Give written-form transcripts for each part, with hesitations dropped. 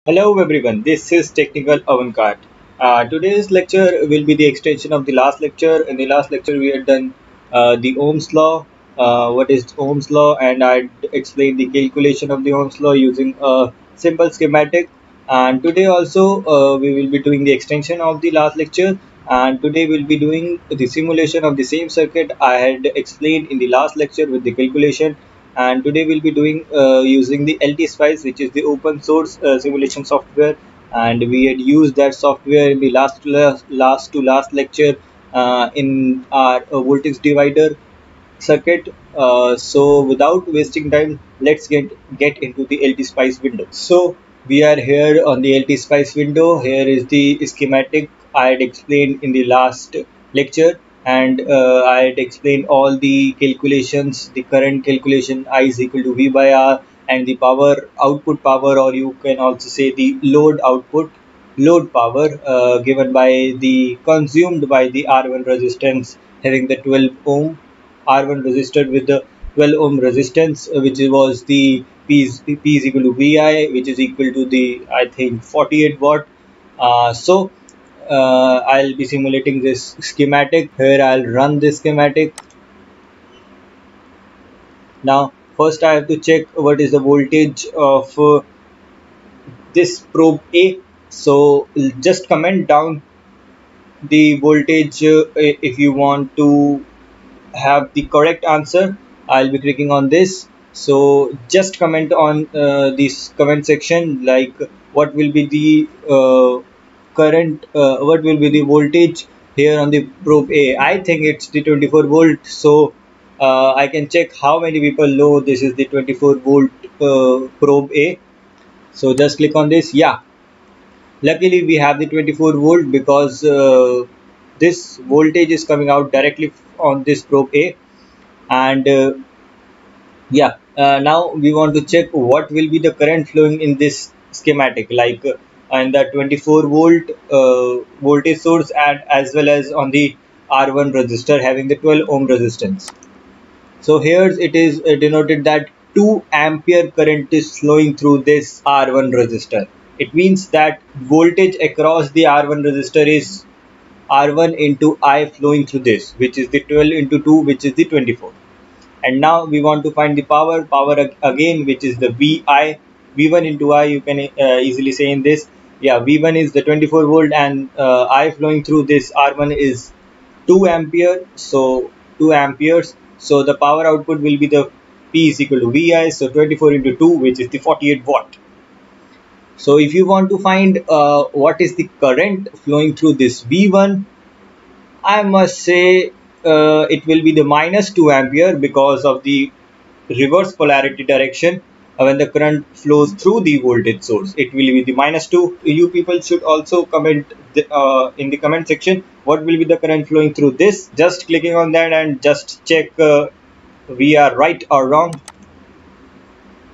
Hello everyone, this is Technical Avant-Garde. Today's lecture will be the extension of the last lecture. In the last lecture we had done the Ohm's law, what is Ohm's law, and I explained the calculation of the Ohm's law using a simple schematic. And today also we will be doing the extension of the last lecture, and today we'll be doing the simulation of the same circuit I had explained in the last lecture with the calculation. And today we'll be doing using the LTSpice, which is the open source simulation software, and we had used that software in the last lecture in our voltage divider circuit. So without wasting time, let's get into the LTSpice window. So we are here on the LTSpice window. Here is the schematic I had explained in the last lecture, and I had explained all the calculations, the current calculation I is equal to V by R, and the power output power, or you can also say the load power given by the consumed by the R1 resistance having the 12 ohm R1 resistor with the 12 ohm resistance, which was the P is equal to VI, which is equal to the, I think, 48 watt. I'll be simulating this schematic. Here I'll run this schematic. Now first I have to check what is the voltage of this probe A. So just comment down the voltage if you want to have the correct answer. I'll be clicking on this. So just comment on this comment section, like what will be the what will be the voltage here on the probe A. I think it's the 24 volt. So I can check how many people know this is the 24 volt probe A. So just click on this. Yeah, luckily we have the 24 volt because this voltage is coming out directly on this probe A. And now we want to check what will be the current flowing in this schematic, like and the 24 volt voltage source, and as well as on the R1 resistor having the 12 ohm resistance. So here it is denoted that 2 ampere current is flowing through this R1 resistor. It means that voltage across the R1 resistor is R1 into I flowing through this, which is the 12 into 2, which is the 24. And now we want to find the power again, which is the V1 into I. You can easily say in this, yeah, V1 is the 24 volt, and I flowing through this R1 is 2 ampere, so 2 amperes. So the power output will be the P is equal to VI, so 24 into 2, which is the 48 watt. So if you want to find what is the current flowing through this V1, I must say it will be the minus 2 ampere because of the reverse polarity direction. When the current flows through the voltage source, it will be the minus 2. You people should also comment in the comment section what will be the current flowing through this. Just clicking on that and just check we are right or wrong.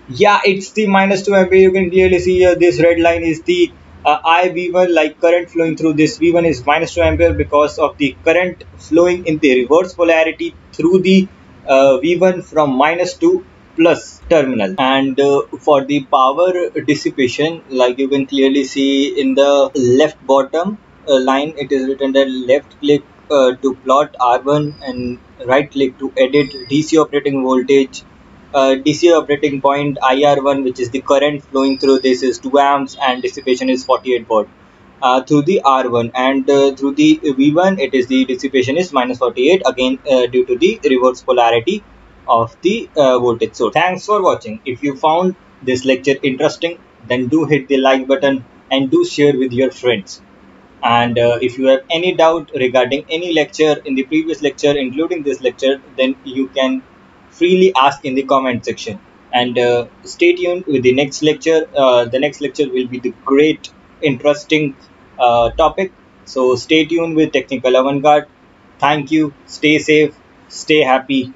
Yeah, it's the minus 2 ampere. You can clearly see this red line is the IV1, like current flowing through this V1 is minus 2 ampere because of the current flowing in the reverse polarity through the V1 from minus to plus terminal. And for the power dissipation, like you can clearly see in the left bottom line, it is written that left click to plot R1 and right click to edit DC operating voltage. DC operating point IR1, which is the current flowing through this, is 2 amps and dissipation is 48 watt through the R1, and through the V1 it is the dissipation is minus 48, again due to the reverse polarity of the voltage source. Thanks for watching. If you found this lecture interesting, then do hit the like button and do share with your friends. And if you have any doubt regarding any lecture in the previous lecture, including this lecture, then you can freely ask in the comment section. And stay tuned with the next lecture. The next lecture will be the great, interesting topic. So stay tuned with Technical Avant-Garde. Thank you. Stay safe. Stay happy.